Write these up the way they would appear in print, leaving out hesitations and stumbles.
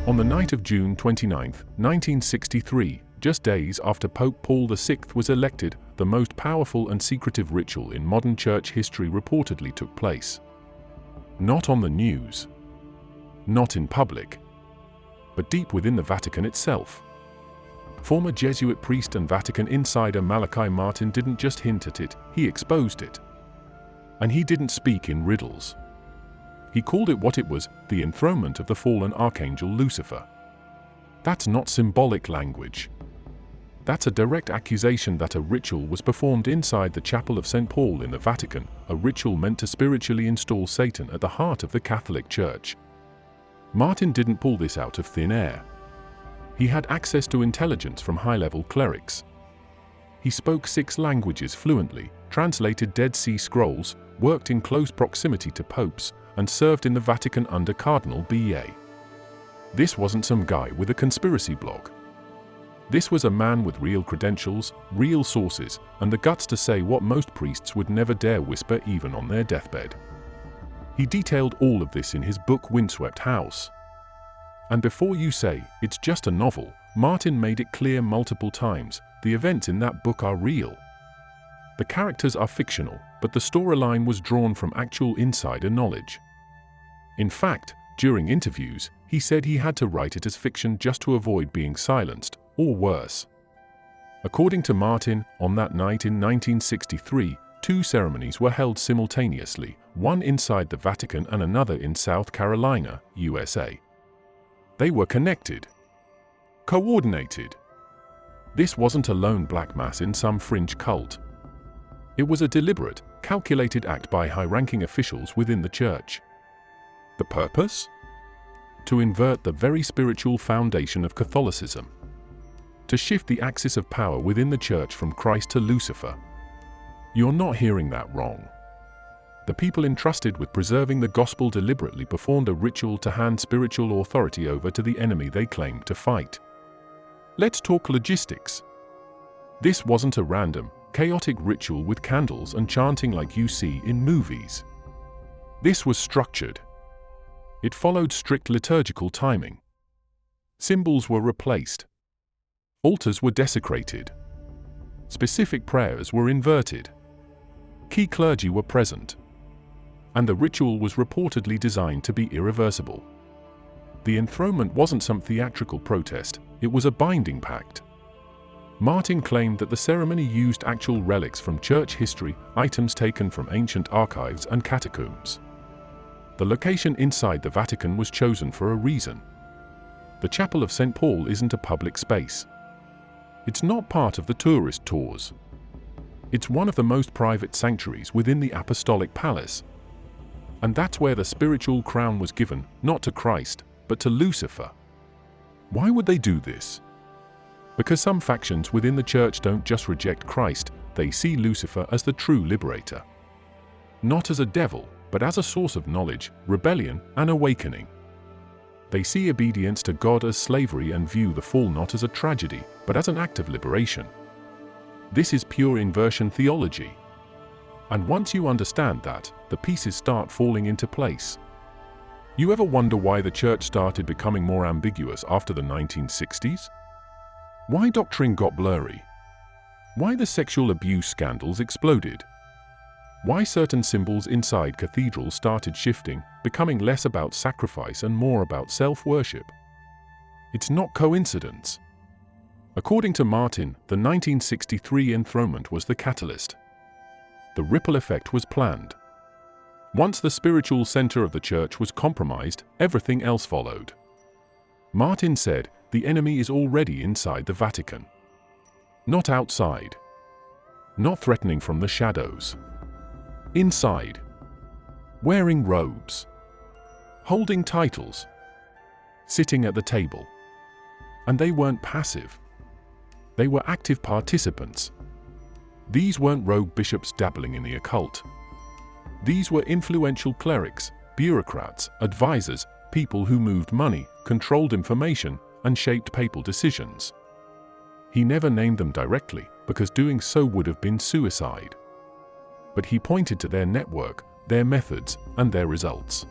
On the night of June 29, 1963, just days after Pope Paul VI was elected, the most powerful and secretive ritual in modern church history reportedly took place. Not on the news, not in public, but deep within the Vatican itself. Former Jesuit priest and Vatican insider Malachi Martin didn't just hint at it, he exposed it. And he didn't speak in riddles. He called it what it was, the enthronement of the fallen Archangel Lucifer. That's not symbolic language. That's a direct accusation that a ritual was performed inside the chapel of St. Paul in the Vatican, a ritual meant to spiritually install Satan at the heart of the Catholic Church. Martin didn't pull this out of thin air. He had access to intelligence from high-level clerics. He spoke 6 languages fluently, translated Dead Sea Scrolls, worked in close proximity to popes, and served in the Vatican under Cardinal B.A. This wasn't some guy with a conspiracy blog. This was a man with real credentials, real sources, and the guts to say what most priests would never dare whisper even on their deathbed. He detailed all of this in his book Windswept House. And before you say, it's just a novel, Martin made it clear multiple times, the events in that book are real. The characters are fictional, but the storyline was drawn from actual insider knowledge. In fact, during interviews, he said he had to write it as fiction just to avoid being silenced, or worse. According to Martin, on that night in 1963, 2 ceremonies were held simultaneously, one inside the Vatican and another in South Carolina, USA. They were connected, coordinated. This wasn't a lone black mass in some fringe cult. It was a deliberate, calculated act by high-ranking officials within the church. The purpose? To invert the very spiritual foundation of Catholicism. To shift the axis of power within the church from Christ to Lucifer. You're not hearing that wrong. The people entrusted with preserving the gospel deliberately performed a ritual to hand spiritual authority over to the enemy they claimed to fight. Let's talk logistics. This wasn't a random, chaotic ritual with candles and chanting like you see in movies. This was structured. It followed strict liturgical timing. Symbols were replaced. Altars were desecrated. Specific prayers were inverted. Key clergy were present. And the ritual was reportedly designed to be irreversible. The enthronement wasn't some theatrical protest, it was a binding pact. Martin claimed that the ceremony used actual relics from church history, items taken from ancient archives and catacombs. The location inside the Vatican was chosen for a reason. The Chapel of St. Paul isn't a public space. It's not part of the tourist tours. It's one of the most private sanctuaries within the Apostolic Palace. And that's where the spiritual crown was given, not to Christ, but to Lucifer. Why would they do this? Because some factions within the church don't just reject Christ, they see Lucifer as the true liberator. Not as a devil, but as a source of knowledge, rebellion, and awakening. They see obedience to God as slavery and view the fall not as a tragedy, but as an act of liberation. This is pure inversion theology. And once you understand that, the pieces start falling into place. You ever wonder why the church started becoming more ambiguous after the 1960s? Why doctrine got blurry? Why the sexual abuse scandals exploded? Why certain symbols inside cathedrals started shifting, becoming less about sacrifice and more about self-worship? It's not coincidence. According to Martin, the 1963 enthronement was the catalyst. The ripple effect was planned. Once the spiritual center of the church was compromised, everything else followed. Martin said, the enemy is already inside the Vatican. Not outside. Not threatening from the shadows. Inside. Wearing robes. Holding titles. Sitting at the table. And they weren't passive. They were active participants. These weren't rogue bishops dabbling in the occult. These were influential clerics, bureaucrats, advisors, people who moved money, controlled information, and shaped papal decisions. He never named them directly, because doing so would have been suicide. But he pointed to their network, their methods, and their results.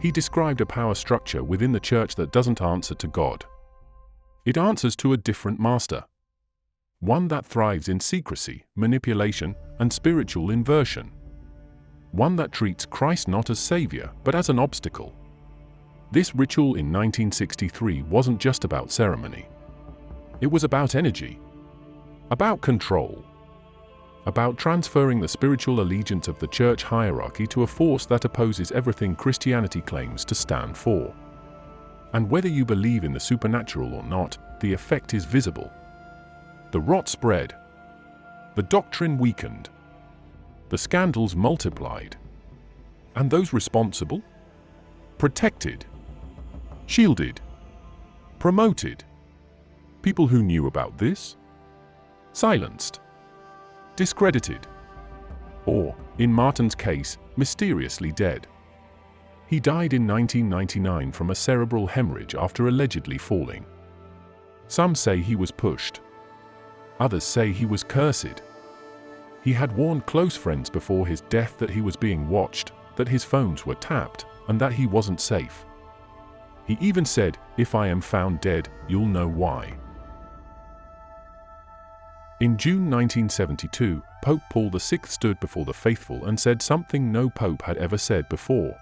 He described a power structure within the church that doesn't answer to God. It answers to a different master. One that thrives in secrecy, manipulation, and spiritual inversion. One that treats Christ not as Savior, but as an obstacle. This ritual in 1963 wasn't just about ceremony. It was about energy. About control. About transferring the spiritual allegiance of the church hierarchy to a force that opposes everything Christianity claims to stand for. And whether you believe in the supernatural or not, the effect is visible. The rot spread. The doctrine weakened. The scandals multiplied. And those responsible? Protected. Shielded. Promoted. People who knew about this? Silenced. Discredited. Or, in Martin's case, mysteriously dead. He died in 1999 from a cerebral hemorrhage after allegedly falling. Some say he was pushed. Others say he was cursed. He had warned close friends before his death that he was being watched, that his phones were tapped, and that he wasn't safe. He even said, "If I am found dead, you'll know why." In June 1972, Pope Paul VI stood before the faithful and said something no pope had ever said before.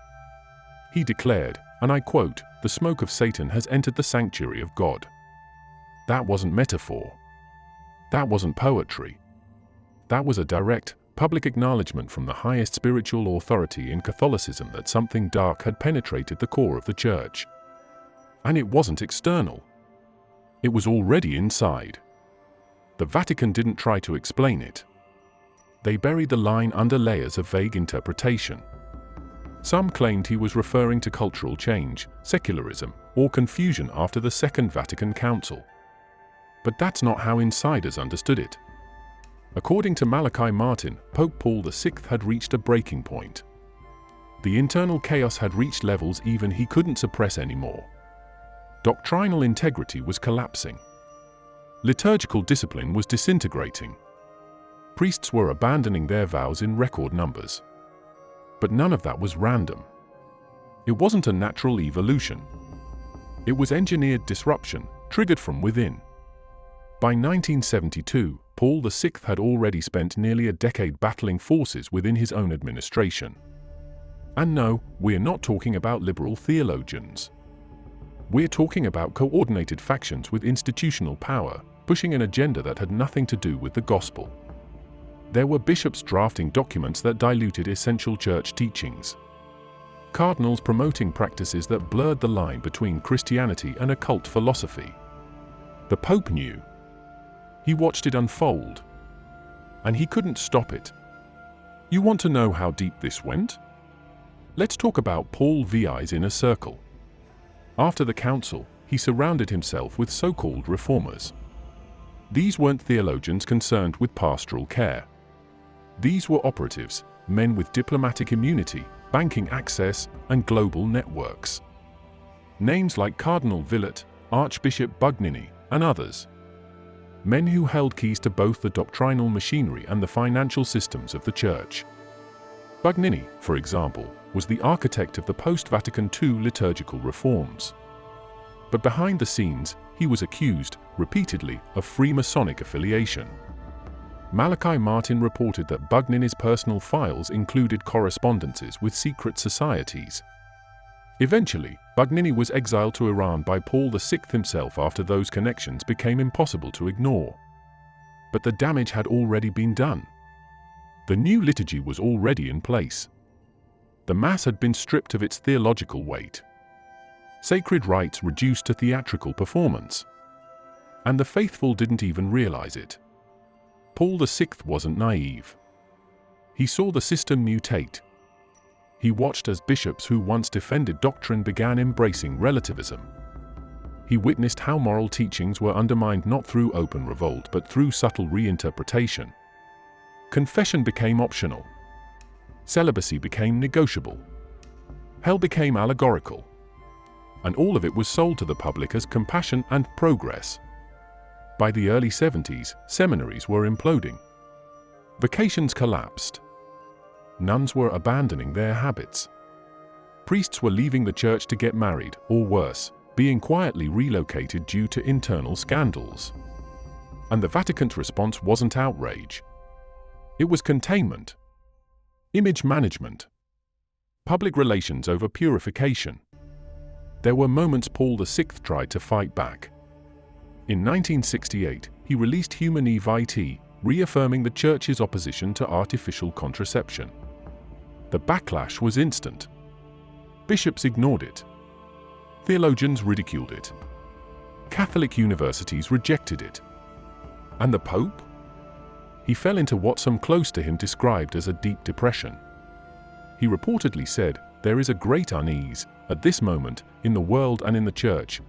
He declared, and I quote, "The smoke of Satan has entered the sanctuary of God." That wasn't metaphor. That wasn't poetry. That was a direct, public acknowledgement from the highest spiritual authority in Catholicism that something dark had penetrated the core of the church. And it wasn't external. It was already inside. The Vatican didn't try to explain it. They buried the line under layers of vague interpretation. Some claimed he was referring to cultural change, secularism, or confusion after the Second Vatican Council. But that's not how insiders understood it. According to Malachi Martin, Pope Paul VI had reached a breaking point. The internal chaos had reached levels even he couldn't suppress anymore. Doctrinal integrity was collapsing. Liturgical discipline was disintegrating. Priests were abandoning their vows in record numbers. But none of that was random. It wasn't a natural evolution. It was engineered disruption, triggered from within. By 1972, Paul VI had already spent nearly a decade battling forces within his own administration. And no, we're not talking about liberal theologians. We're talking about coordinated factions with institutional power, pushing an agenda that had nothing to do with the gospel. There were bishops drafting documents that diluted essential church teachings. Cardinals promoting practices that blurred the line between Christianity and occult philosophy. The Pope knew. He watched it unfold. And he couldn't stop it. You want to know how deep this went? Let's talk about Paul VI's inner circle. After the council, he surrounded himself with so-called reformers. These weren't theologians concerned with pastoral care. These were operatives, men with diplomatic immunity, banking access, and global networks. Names like Cardinal Villot, Archbishop Bugnini, and others. Men who held keys to both the doctrinal machinery and the financial systems of the Church. Bugnini, for example, was the architect of the post-Vatican II liturgical reforms. But behind the scenes, he was accused, repeatedly, of Freemasonic affiliation. Malachi Martin reported that Bugnini's personal files included correspondences with secret societies. Eventually, Bugnini was exiled to Iran by Paul VI himself after those connections became impossible to ignore. But the damage had already been done. The new liturgy was already in place. The Mass had been stripped of its theological weight. Sacred rites reduced to theatrical performance. And the faithful didn't even realize it. Paul VI wasn't naive. He saw the system mutate. He watched as bishops who once defended doctrine began embracing relativism. He witnessed how moral teachings were undermined not through open revolt but through subtle reinterpretation. Confession became optional. Celibacy became negotiable. Hell became allegorical. And all of it was sold to the public as compassion and progress. By the early 70s, seminaries were imploding. Vocations collapsed. Nuns were abandoning their habits. Priests were leaving the church to get married, or worse, being quietly relocated due to internal scandals. And the Vatican's response wasn't outrage. It was containment, image management, public relations over purification. There were moments Paul VI tried to fight back. In 1968, he released Humanae Vitae, reaffirming the Church's opposition to artificial contraception. The backlash was instant. Bishops ignored it. Theologians ridiculed it. Catholic universities rejected it. And the Pope? He fell into what some close to him described as a deep depression. He reportedly said, "There is a great unease. At this moment, in the world and in the Church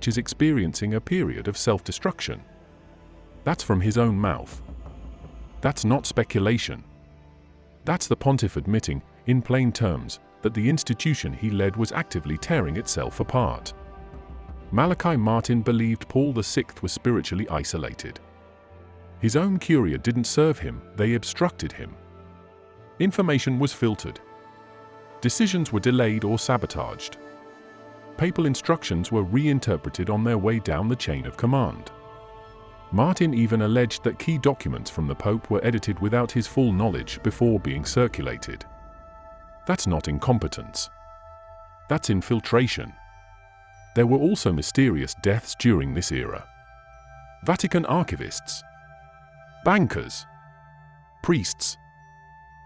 is experiencing a period of self-destruction." That's from his own mouth. That's not speculation. That's the pontiff admitting, in plain terms, that the institution he led was actively tearing itself apart. Malachi Martin believed Paul VI was spiritually isolated. His own curia didn't serve him, they obstructed him. Information was filtered. Decisions were delayed or sabotaged. Papal instructions were reinterpreted on their way down the chain of command. Martin even alleged that key documents from the Pope were edited without his full knowledge before being circulated. That's not incompetence. That's infiltration. There were also mysterious deaths during this era. Vatican archivists, bankers, priests,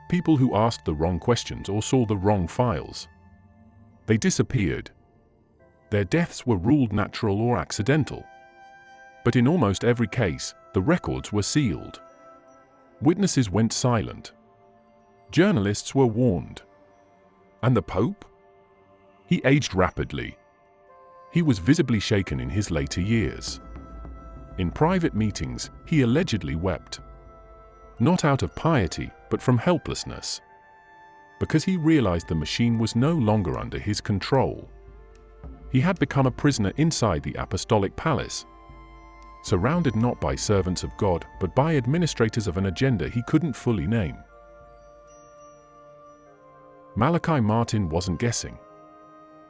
people who asked the wrong questions or saw the wrong files. They disappeared. Their deaths were ruled natural or accidental. But in almost every case, the records were sealed. Witnesses went silent. Journalists were warned. And the Pope? He aged rapidly. He was visibly shaken in his later years. In private meetings, he allegedly wept. Not out of piety, but from helplessness. Because he realized the machine was no longer under his control. He had become a prisoner inside the Apostolic Palace, surrounded not by servants of God, but by administrators of an agenda he couldn't fully name. Malachi Martin wasn't guessing.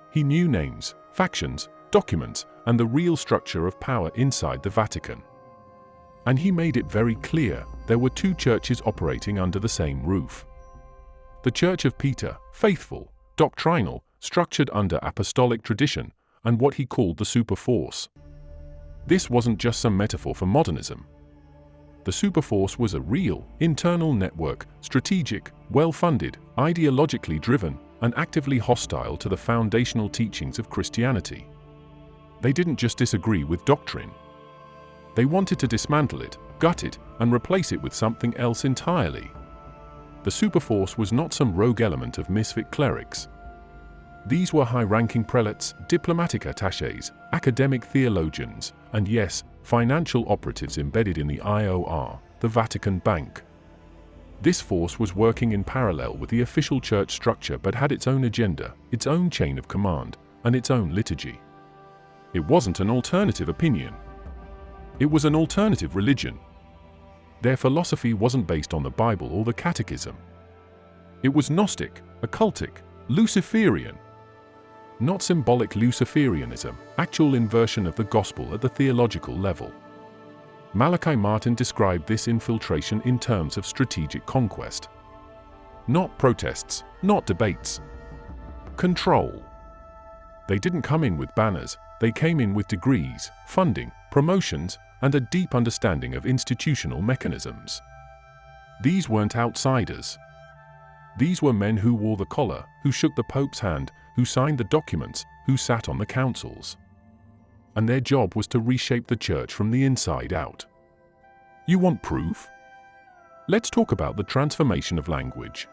He knew names, factions, documents, and the real structure of power inside the Vatican. And he made it very clear there were two churches operating under the same roof. The Church of Peter, faithful, doctrinal, structured under apostolic tradition, and what he called the Superforce. This wasn't just some metaphor for modernism. The Superforce was a real, internal network, strategic, well-funded, ideologically driven, and actively hostile to the foundational teachings of Christianity. They didn't just disagree with doctrine. They wanted to dismantle it, gut it, and replace it with something else entirely. The Superforce was not some rogue element of misfit clerics. These were high-ranking prelates, diplomatic attachés, academic theologians, and yes, financial operatives embedded in the IOR, the Vatican Bank. This force was working in parallel with the official church structure but had its own agenda, its own chain of command, and its own liturgy. It wasn't an alternative opinion. It was an alternative religion. Their philosophy wasn't based on the Bible or the Catechism. It was Gnostic, occultic, Luciferian. Not symbolic Luciferianism, actual inversion of the gospel at the theological level. Malachi Martin described this infiltration in terms of strategic conquest. Not protests, not debates. Control. They didn't come in with banners, they came in with degrees, funding, promotions, and a deep understanding of institutional mechanisms. These weren't outsiders. These were men who wore the collar, who shook the Pope's hand, who signed the documents, who sat on the councils. And their job was to reshape the church from the inside out. You want proof? Let's talk about the transformation of language.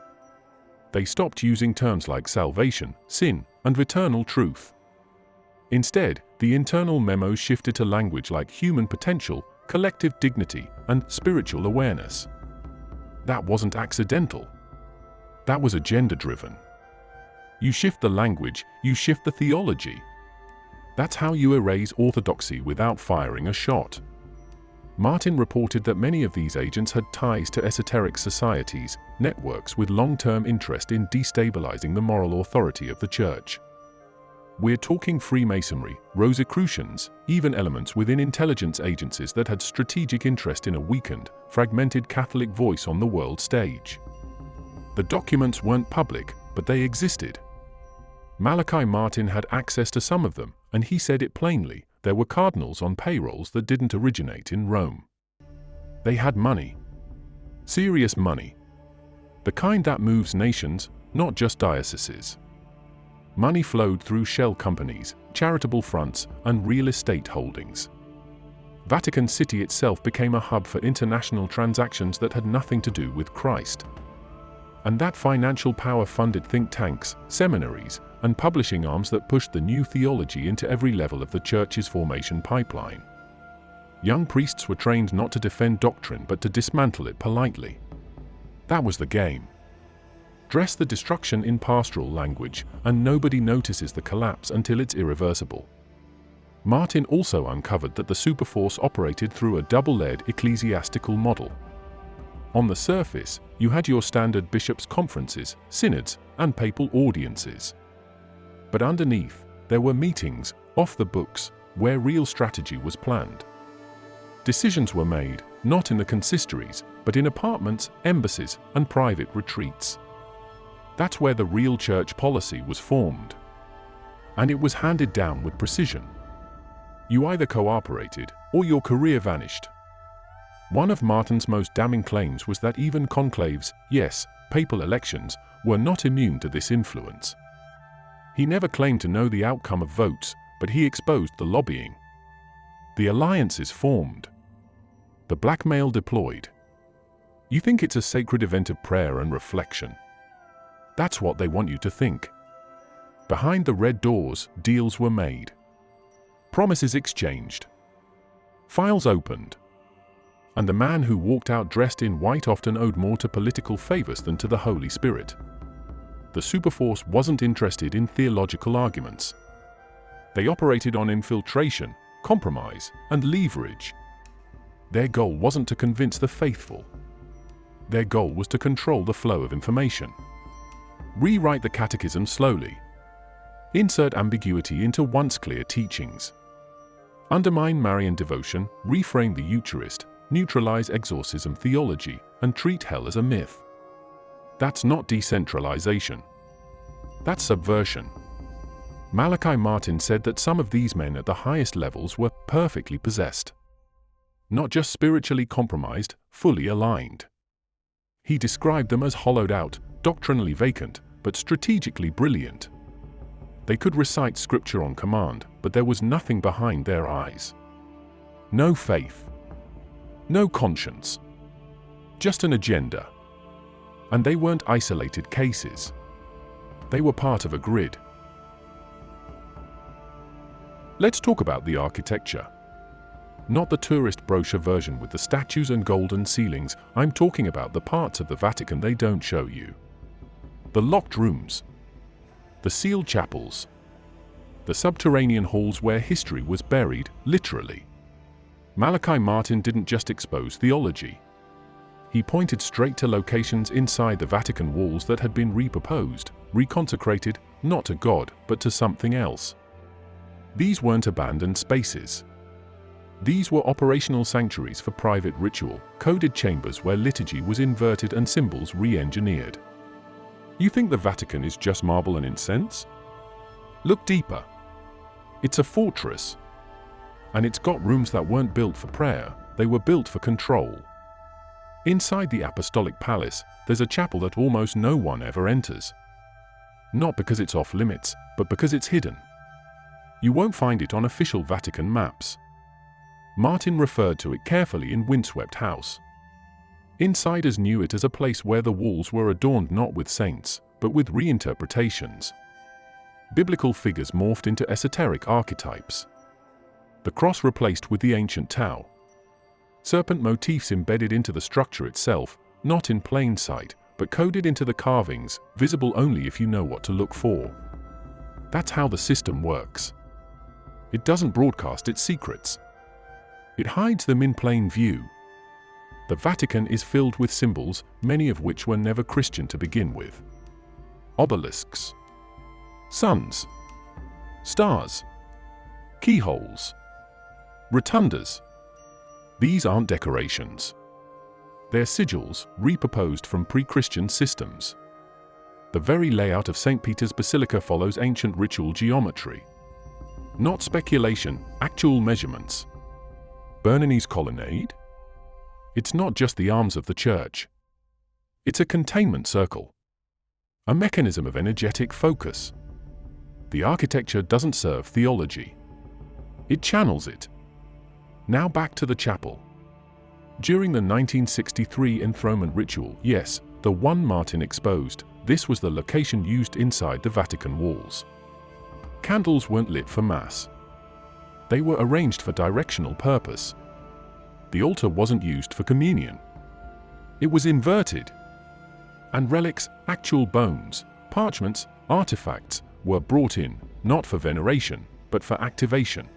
They stopped using terms like salvation, sin, and eternal truth. Instead, the internal memos shifted to language like human potential, collective dignity, and spiritual awareness. That wasn't accidental. That was agenda-driven. You shift the language, you shift the theology. That's how you erase orthodoxy without firing a shot. Martin reported that many of these agents had ties to esoteric societies, networks with long-term interest in destabilizing the moral authority of the Church. We're talking Freemasonry, Rosicrucians, even elements within intelligence agencies that had strategic interest in a weakened, fragmented Catholic voice on the world stage. The documents weren't public, but they existed. Malachi Martin had access to some of them, and he said it plainly: there were cardinals on payrolls that didn't originate in Rome. They had money. Serious money. The kind that moves nations, not just dioceses. Money flowed through shell companies, charitable fronts, and real estate holdings. Vatican City itself became a hub for international transactions that had nothing to do with Christ. And that financial power funded think tanks, seminaries, and publishing arms that pushed the new theology into every level of the Church's formation pipeline. Young priests were trained not to defend doctrine but to dismantle it politely. That was the game. Dress the destruction in pastoral language, and nobody notices the collapse until it's irreversible. Martin also uncovered that the Superforce operated through a double-layered ecclesiastical model. On the surface, you had your standard bishops' conferences, synods, and papal audiences. But underneath, there were meetings, off the books, where real strategy was planned. Decisions were made, not in the consistories, but in apartments, embassies, and private retreats. That's where the real church policy was formed. And it was handed down with precision. You either cooperated, or your career vanished. One of Martin's most damning claims was that even conclaves, yes, papal elections, were not immune to this influence. He never claimed to know the outcome of votes, but he exposed the lobbying. The alliances formed. The blackmail deployed. You think it's a sacred event of prayer and reflection. That's what they want you to think. Behind the red doors, deals were made. Promises exchanged. Files opened. And the man who walked out dressed in white often owed more to political favors than to the Holy Spirit. The Superforce wasn't interested in theological arguments. They operated on infiltration, compromise, and leverage. Their goal wasn't to convince the faithful. Their goal was to control the flow of information. Rewrite the catechism slowly. Insert ambiguity into once clear teachings. Undermine Marian devotion, reframe the Eucharist, neutralize exorcism theology, and treat hell as a myth. That's not decentralization. That's subversion. Malachi Martin said that some of these men at the highest levels were perfectly possessed. Not just spiritually compromised, fully aligned. He described them as hollowed out, doctrinally vacant, but strategically brilliant. They could recite scripture on command, but there was nothing behind their eyes. No faith. No conscience. Just an agenda. And they weren't isolated cases. They were part of a grid. Let's talk about the architecture. Not the tourist brochure version with the statues and golden ceilings. I'm talking about the parts of the Vatican they don't show you. The locked rooms. The sealed chapels. The subterranean halls where history was buried, literally. Malachi Martin didn't just expose theology. He pointed straight to locations inside the Vatican walls that had been repurposed, reconsecrated, not to God, but to something else. These weren't abandoned spaces. These were operational sanctuaries for private ritual, coded chambers where liturgy was inverted and symbols re-engineered. You think the Vatican is just marble and incense? Look deeper. It's a fortress. And it's got rooms that weren't built for prayer, they were built for control. Inside the Apostolic Palace, there's a chapel that almost no one ever enters. Not because it's off limits, but because it's hidden. You won't find it on official Vatican maps. Martin referred to it carefully in Windswept House. Insiders knew it as a place where the walls were adorned not with saints, but with reinterpretations. Biblical figures morphed into esoteric archetypes. The cross replaced with the ancient Tau. Serpent motifs embedded into the structure itself, not in plain sight, but coded into the carvings, visible only if you know what to look for. That's how the system works. It doesn't broadcast its secrets. It hides them in plain view. The Vatican is filled with symbols, many of which were never Christian to begin with. Obelisks, suns, stars, keyholes, rotundas. These aren't decorations. They're sigils, repurposed from pre-Christian systems. The very layout of St. Peter's Basilica follows ancient ritual geometry. Not speculation, actual measurements. Bernini's colonnade? It's not just the arms of the church. It's a containment circle. A mechanism of energetic focus. The architecture doesn't serve theology. It channels it. Now back to the chapel. During the 1963 enthronement ritual, yes, the one Martin exposed, this was the location used inside the Vatican walls. Candles weren't lit for Mass. They were arranged for directional purpose. The altar wasn't used for communion. It was inverted. And relics, actual bones, parchments, artifacts, were brought in, not for veneration, but for activation.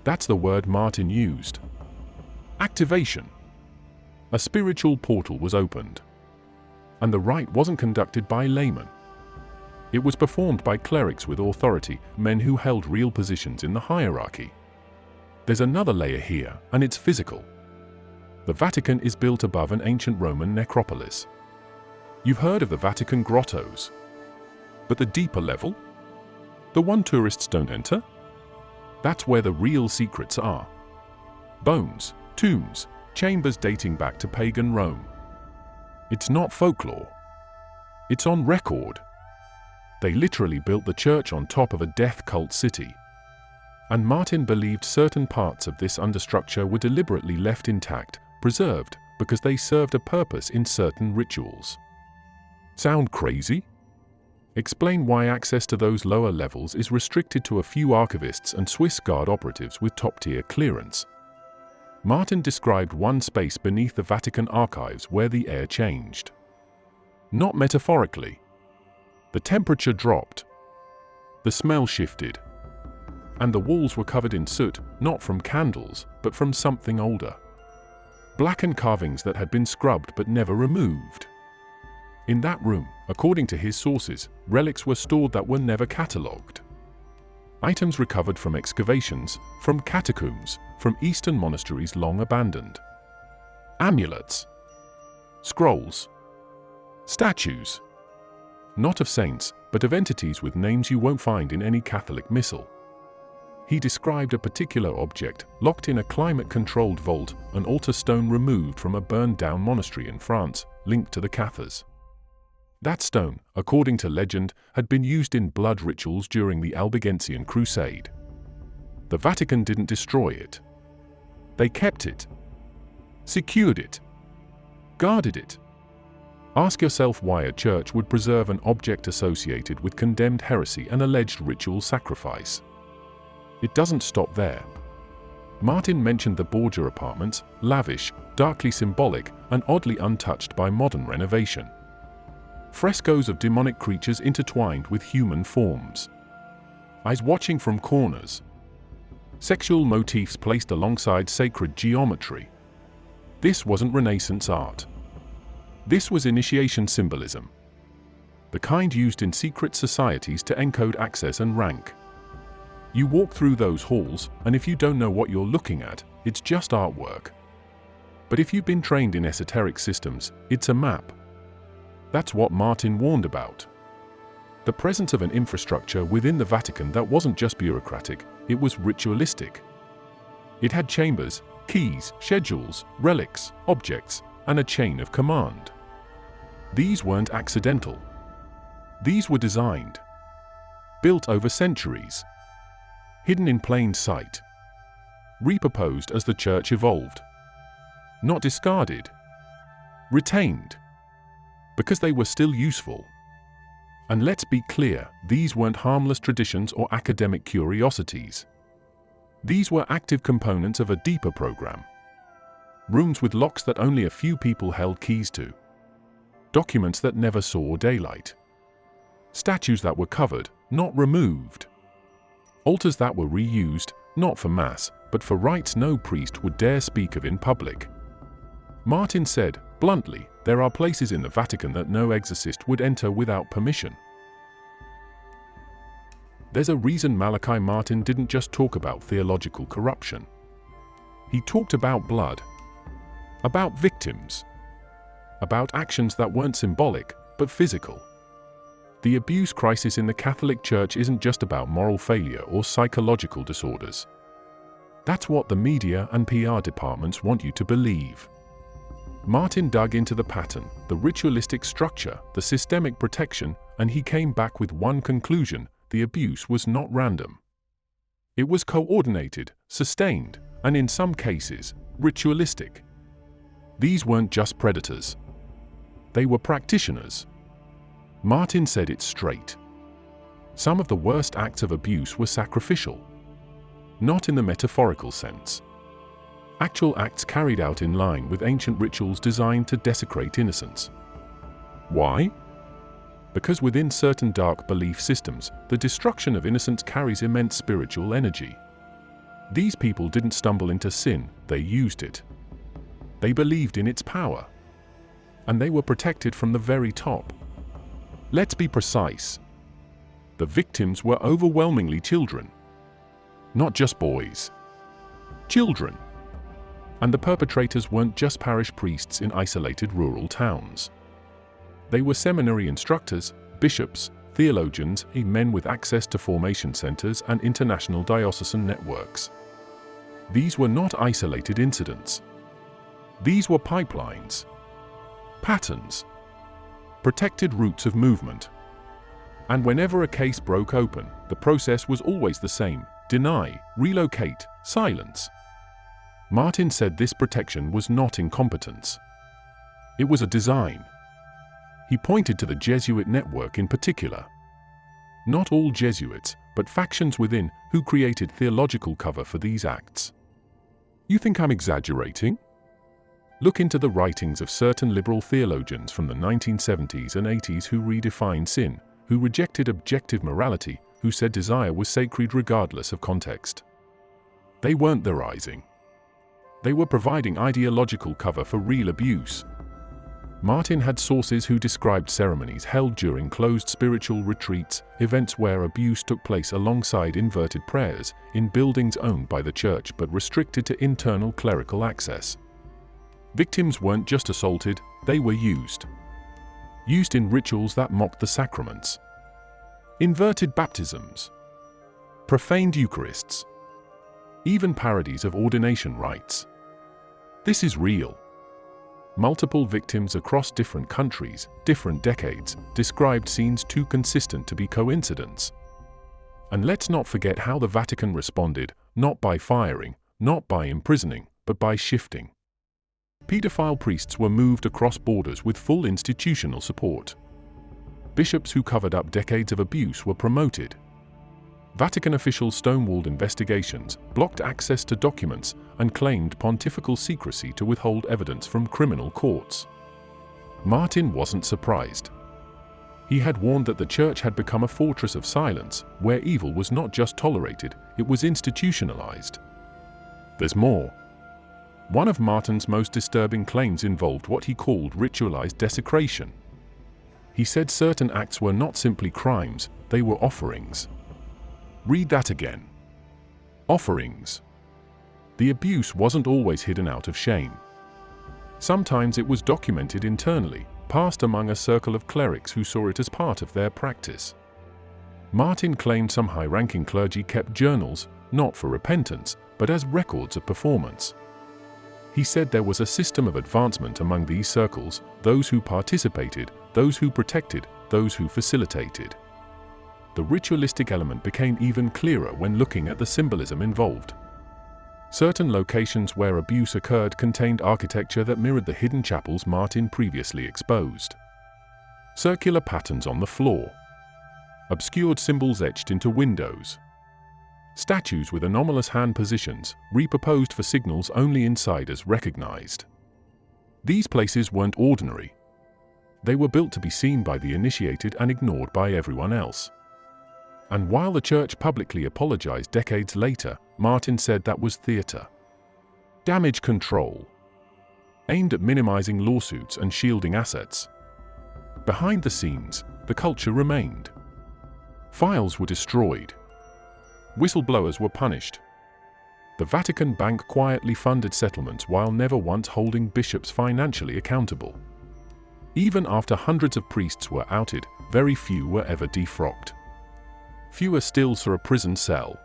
That's the word Martin used. Activation. A spiritual portal was opened. And the rite wasn't conducted by laymen. It was performed by clerics with authority, men who held real positions in the hierarchy. There's another layer here, and it's physical. The Vatican is built above an ancient Roman necropolis. You've heard of the Vatican grottos. But the deeper level? The one tourists don't enter? That's where the real secrets are. Bones, tombs, chambers dating back to pagan Rome. It's not folklore. It's on record. They literally built the church on top of a death cult city. And Martin believed certain parts of this understructure were deliberately left intact, preserved, because they served a purpose in certain rituals. Sound crazy? Explain why access to those lower levels is restricted to a few archivists and Swiss Guard operatives with top-tier clearance. Martin described one space beneath the Vatican archives where the air changed. Not metaphorically. The temperature dropped. The smell shifted. And the walls were covered in soot, not from candles, but from something older. Blackened carvings that had been scrubbed but never removed. In that room, according to his sources, relics were stored that were never catalogued. Items recovered from excavations, from catacombs, from Eastern monasteries long abandoned. Amulets. Scrolls. Statues. Not of saints, but of entities with names you won't find in any Catholic missal. He described a particular object, locked in a climate-controlled vault, an altar stone removed from a burned-down monastery in France, linked to the Cathars. That stone, according to legend, had been used in blood rituals during the Albigensian Crusade. The Vatican didn't destroy it. They kept it. Secured it. Guarded it. Ask yourself why a church would preserve an object associated with condemned heresy and alleged ritual sacrifice. It doesn't stop there. Martin mentioned the Borgia apartments, lavish, darkly symbolic, and oddly untouched by modern renovation. Frescoes of demonic creatures intertwined with human forms. Eyes watching from corners. Sexual motifs placed alongside sacred geometry. This wasn't Renaissance art. This was initiation symbolism. The kind used in secret societies to encode access and rank. You walk through those halls, and if you don't know what you're looking at, it's just artwork. But if you've been trained in esoteric systems, it's a map. That's what Martin warned about. The presence of an infrastructure within the Vatican that wasn't just bureaucratic, it was ritualistic. It had chambers, keys, schedules, relics, objects, and a chain of command. These weren't accidental. These were designed. Built over centuries. Hidden in plain sight. Repurposed as the church evolved. Not discarded. Retained. Because they were still useful. And let's be clear, these weren't harmless traditions or academic curiosities. These were active components of a deeper program. Rooms with locks that only a few people held keys to. Documents that never saw daylight. Statues that were covered, not removed. Altars that were reused, not for Mass, but for rites no priest would dare speak of in public. Martin said, bluntly, there are places in the Vatican that no exorcist would enter without permission. There's a reason Malachi Martin didn't just talk about theological corruption. He talked about blood, about victims, about actions that weren't symbolic, but physical. The abuse crisis in the Catholic Church isn't just about moral failure or psychological disorders. That's what the media and PR departments want you to believe. Martin dug into the pattern, the ritualistic structure, the systemic protection, and he came back with one conclusion: the abuse was not random. It was coordinated, sustained, and in some cases, ritualistic. These weren't just predators. They were practitioners. Martin said it straight. Some of the worst acts of abuse were sacrificial. Not in the metaphorical sense. Actual acts carried out in line with ancient rituals designed to desecrate innocence. Why? Because within certain dark belief systems, the destruction of innocence carries immense spiritual energy. These people didn't stumble into sin, they used it. They believed in its power. And they were protected from the very top. Let's be precise. The victims were overwhelmingly children. Not just boys. Children. And the perpetrators weren't just parish priests in isolated rural towns. They were seminary instructors, bishops, theologians, men with access to formation centers and international diocesan networks. These were not isolated incidents. These were pipelines, patterns, protected routes of movement. And whenever a case broke open, the process was always the same: deny, relocate, silence. Martin said this protection was not incompetence. It was a design. He pointed to the Jesuit network in particular. Not all Jesuits, but factions within, who created theological cover for these acts. You think I'm exaggerating? Look into the writings of certain liberal theologians from the 1970s and 80s who redefined sin, who rejected objective morality, who said desire was sacred regardless of context. They weren't theorizing. They were providing ideological cover for real abuse. Martin had sources who described ceremonies held during closed spiritual retreats, events where abuse took place alongside inverted prayers, in buildings owned by the church but restricted to internal clerical access. Victims weren't just assaulted, they were used. Used in rituals that mocked the sacraments. Inverted baptisms. Profaned Eucharists. Even parodies of ordination rites. This is real. Multiple victims across different countries, different decades, described scenes too consistent to be coincidence. And let's not forget how the Vatican responded, not by firing, not by imprisoning, but by shifting. Pedophile priests were moved across borders with full institutional support. Bishops who covered up decades of abuse were promoted. Vatican officials stonewalled investigations, blocked access to documents, and claimed pontifical secrecy to withhold evidence from criminal courts. Martin wasn't surprised. He had warned that the church had become a fortress of silence, where evil was not just tolerated, it was institutionalized. There's more. One of Martin's most disturbing claims involved what he called ritualized desecration. He said certain acts were not simply crimes, they were offerings. Read that again. Offerings. The abuse wasn't always hidden out of shame. Sometimes it was documented internally, passed among a circle of clerics who saw it as part of their practice. Martin claimed some high-ranking clergy kept journals, not for repentance, but as records of performance. He said there was a system of advancement among these circles, those who participated, those who protected, those who facilitated. The ritualistic element became even clearer when looking at the symbolism involved. Certain locations where abuse occurred contained architecture that mirrored the hidden chapels Martin previously exposed. Circular patterns on the floor. Obscured symbols etched into windows. Statues with anomalous hand positions, repurposed for signals only insiders recognized. These places weren't ordinary. They were built to be seen by the initiated and ignored by everyone else. And while the church publicly apologized decades later, Martin said that was theater. Damage control, aimed at minimizing lawsuits and shielding assets. Behind the scenes, the culture remained. Files were destroyed. Whistleblowers were punished. The Vatican Bank quietly funded settlements while never once holding bishops financially accountable. Even after hundreds of priests were outed, very few were ever defrocked. Fewer still saw a prison cell.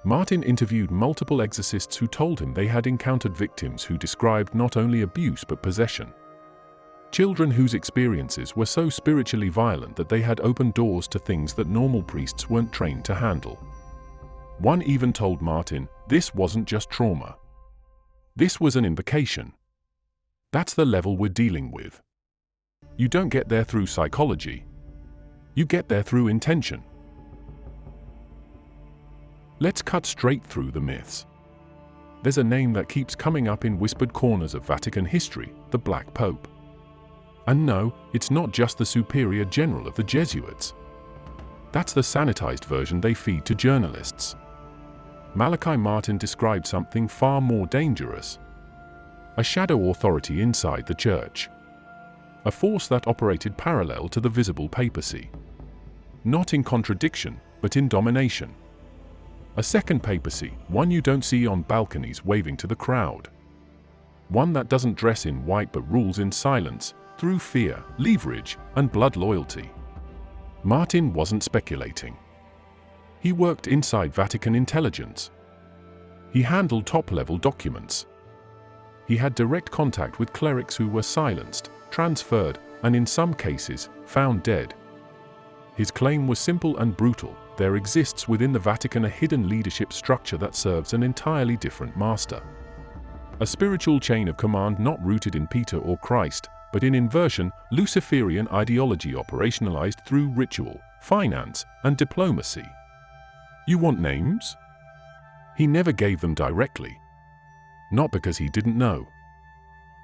Martin interviewed multiple exorcists who told him they had encountered victims who described not only abuse but possession. Children whose experiences were so spiritually violent that they had opened doors to things that normal priests weren't trained to handle. One even told Martin, this wasn't just trauma. This was an invocation. That's the level we're dealing with. You don't get there through psychology. You get there through intention. Let's cut straight through the myths. There's a name that keeps coming up in whispered corners of Vatican history, the Black Pope. And no, it's not just the superior general of the Jesuits. That's the sanitized version they feed to journalists. Malachi Martin described something far more dangerous. A shadow authority inside the church. A force that operated parallel to the visible papacy. Not in contradiction, but in domination. A second papacy, one you don't see on balconies waving to the crowd. One that doesn't dress in white but rules in silence, through fear, leverage, and blood loyalty. Martin wasn't speculating. He worked inside Vatican intelligence. He handled top-level documents. He had direct contact with clerics who were silenced, transferred, and in some cases, found dead. His claim was simple and brutal: there exists within the Vatican a hidden leadership structure that serves an entirely different master. A spiritual chain of command not rooted in Peter or Christ, but in inversion, Luciferian ideology operationalized through ritual, finance, and diplomacy. You want names? He never gave them directly. Not because he didn't know,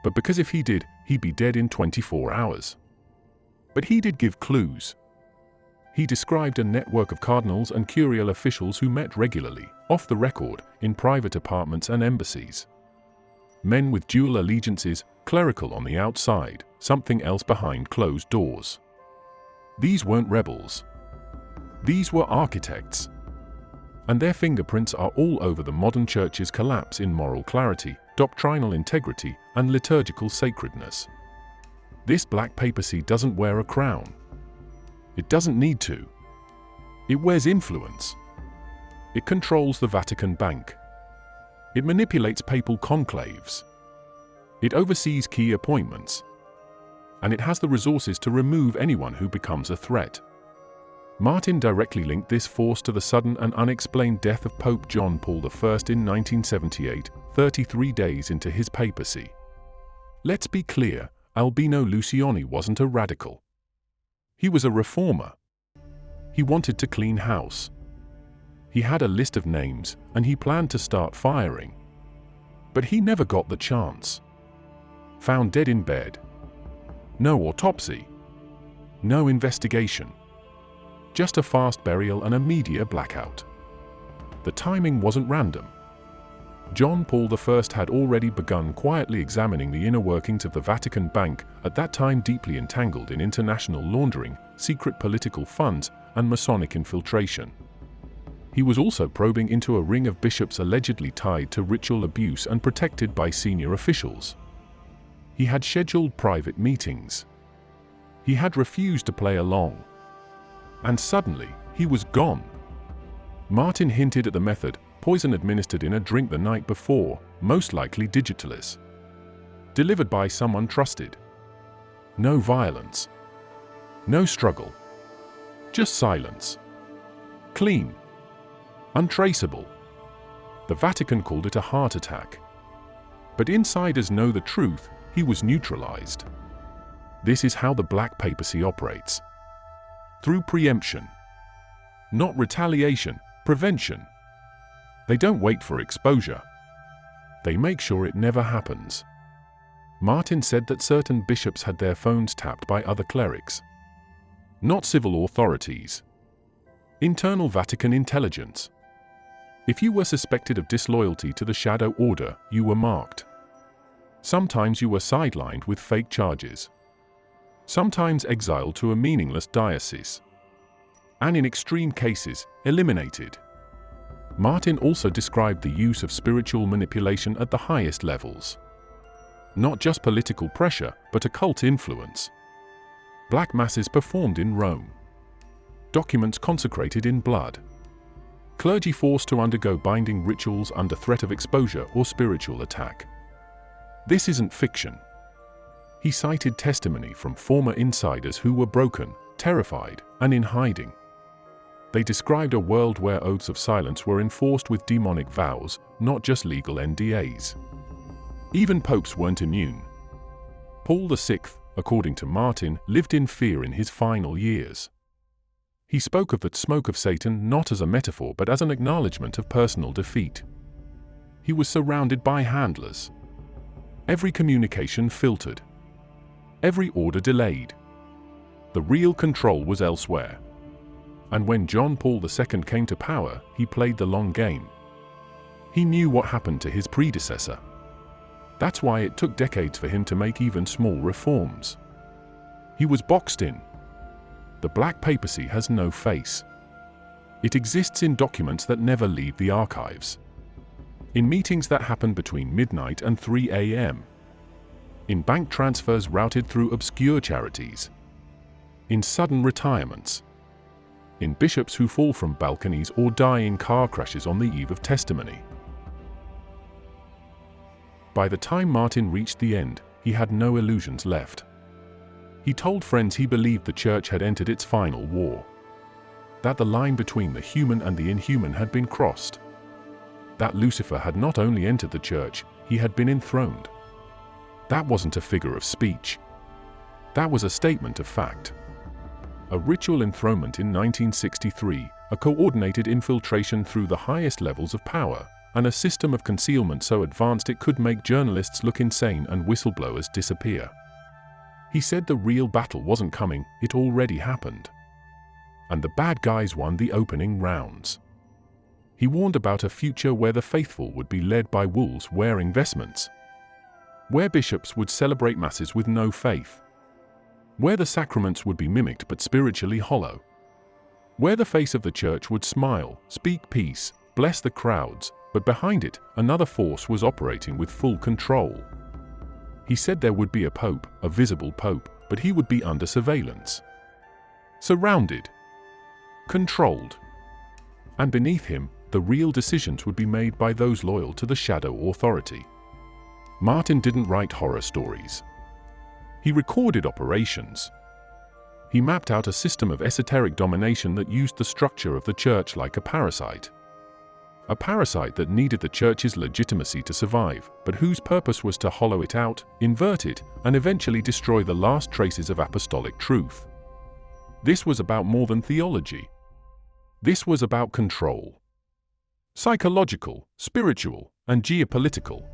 but because if he did, he'd be dead in 24 hours. But he did give clues. He described a network of cardinals and curial officials who met regularly, off the record, in private apartments and embassies. Men with dual allegiances, clerical on the outside, something else behind closed doors. These weren't rebels. These were architects. And their fingerprints are all over the modern church's collapse in moral clarity, doctrinal integrity, and liturgical sacredness. This black papacy doesn't wear a crown. It doesn't need to. It wears influence. It controls the Vatican Bank. It manipulates papal conclaves. It oversees key appointments. And it has the resources to remove anyone who becomes a threat. Martin directly linked this force to the sudden and unexplained death of Pope John Paul I in 1978, 33 days into his papacy. Let's be clear, Albino Luciani wasn't a radical. He was a reformer. He wanted to clean house. He had a list of names, and he planned to start firing. But he never got the chance. Found dead in bed. No autopsy. No investigation. Just a fast burial and a media blackout. The timing wasn't random. John Paul I had already begun quietly examining the inner workings of the Vatican Bank, at that time deeply entangled in international laundering, secret political funds, and Masonic infiltration. He was also probing into a ring of bishops allegedly tied to ritual abuse and protected by senior officials. He had scheduled private meetings. He had refused to play along. And suddenly, he was gone. Martin hinted at the method: poison administered in a drink the night before, most likely digitalis. Delivered by someone trusted. No violence. No struggle. Just silence. Clean. Untraceable. The Vatican called it a heart attack. But insiders know the truth: he was neutralized. This is how the Black Papacy operates. Through preemption. Not retaliation, prevention. They don't wait for exposure. They make sure it never happens. Martin said that certain bishops had their phones tapped by other clerics. Not civil authorities. Internal Vatican intelligence. If you were suspected of disloyalty to the Shadow Order, you were marked. Sometimes you were sidelined with fake charges. Sometimes exiled to a meaningless diocese. And in extreme cases, eliminated. Martin also described the use of spiritual manipulation at the highest levels. Not just political pressure, but occult influence. Black masses performed in Rome. Documents consecrated in blood. Clergy forced to undergo binding rituals under threat of exposure or spiritual attack. This isn't fiction. He cited testimony from former insiders who were broken, terrified, and in hiding. They described a world where oaths of silence were enforced with demonic vows, not just legal NDAs. Even popes weren't immune. Paul VI, according to Martin, lived in fear in his final years. He spoke of the smoke of Satan not as a metaphor but as an acknowledgement of personal defeat. He was surrounded by handlers. Every communication filtered. Every order delayed. The real control was elsewhere. And when John Paul II came to power, he played the long game. He knew what happened to his predecessor. That's why it took decades for him to make even small reforms. He was boxed in. The Black Papacy has no face. It exists in documents that never leave the archives. In meetings that happen between midnight and 3 a.m. In bank transfers routed through obscure charities. In sudden retirements. In bishops who fall from balconies or die in car crashes on the eve of testimony. By the time Martin reached the end, he had no illusions left. He told friends he believed the Church had entered its final war. That the line between the human and the inhuman had been crossed. That Lucifer had not only entered the Church, he had been enthroned. That wasn't a figure of speech. That was a statement of fact. A ritual enthronement in 1963, a coordinated infiltration through the highest levels of power, and a system of concealment so advanced it could make journalists look insane and whistleblowers disappear. He said the real battle wasn't coming, it already happened. And the bad guys won the opening rounds. He warned about a future where the faithful would be led by wolves wearing vestments. Where bishops would celebrate masses with no faith. Where the sacraments would be mimicked but spiritually hollow. Where the face of the Church would smile, speak peace, bless the crowds, but behind it, another force was operating with full control. He said there would be a pope, a visible pope, but he would be under surveillance. Surrounded. Controlled. And beneath him, the real decisions would be made by those loyal to the shadow authority. Martin didn't write horror stories. He recorded operations. He mapped out a system of esoteric domination that used the structure of the Church like a parasite. A parasite that needed the Church's legitimacy to survive, but whose purpose was to hollow it out, invert it, and eventually destroy the last traces of apostolic truth. This was about more than theology. This was about control. Psychological, spiritual, and geopolitical.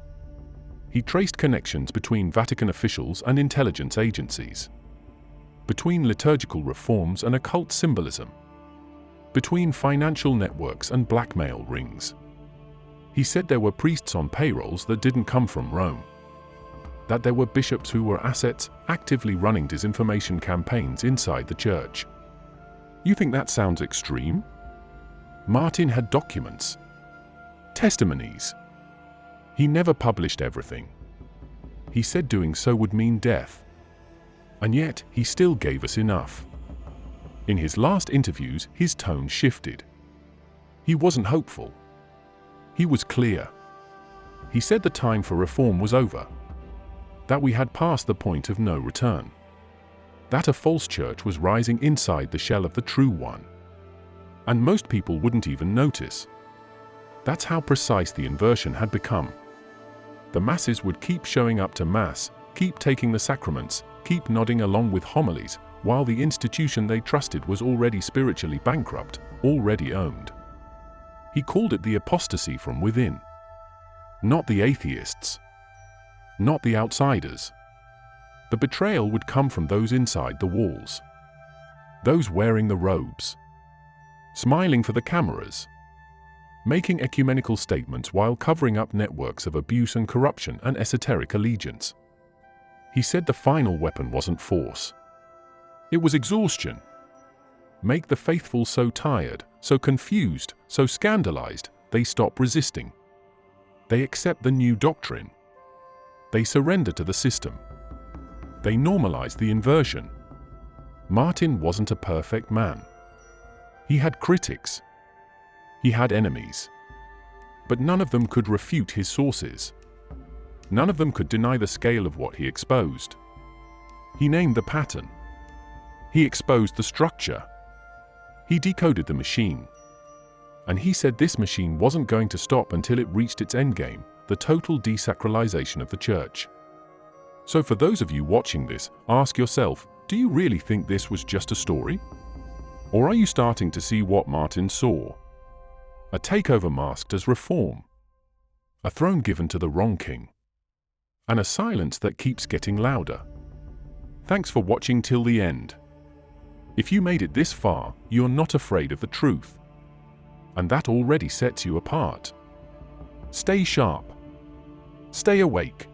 He traced connections between Vatican officials and intelligence agencies. Between liturgical reforms and occult symbolism. Between financial networks and blackmail rings. He said there were priests on payrolls that didn't come from Rome. That there were bishops who were assets, actively running disinformation campaigns inside the Church. You think that sounds extreme? Martin had documents. Testimonies. He never published everything. He said doing so would mean death. And yet, he still gave us enough. In his last interviews, his tone shifted. He wasn't hopeful. He was clear. He said the time for reform was over. That we had passed the point of no return. That a false church was rising inside the shell of the true one. And most people wouldn't even notice. That's how precise the inversion had become. The masses would keep showing up to Mass, keep taking the sacraments, keep nodding along with homilies, while the institution they trusted was already spiritually bankrupt, already owned. He called it the apostasy from within. Not the atheists. Not the outsiders. The betrayal would come from those inside the walls. Those wearing the robes. smiling for the cameras, making ecumenical statements while covering up networks of abuse and corruption and esoteric allegiance. He said the final weapon wasn't force. It was exhaustion. Make the faithful so tired, so confused, so scandalized, they stop resisting. They accept the new doctrine. They surrender to the system. They normalize the inversion. Martin wasn't a perfect man. He had critics. He had enemies. But none of them could refute his sources. None of them could deny the scale of what he exposed. He named the pattern. He exposed the structure. He decoded the machine. And he said this machine wasn't going to stop until it reached its endgame, the total desacralization of the church. So for those of you watching this, ask yourself, do you really think this was just a story? Or are you starting to see what Martin saw? A takeover masked as reform. A throne given to the wrong king. And a silence that keeps getting louder. Thanks for watching till the end. If you made it this far, you're not afraid of the truth. And that already sets you apart. Stay sharp. Stay awake.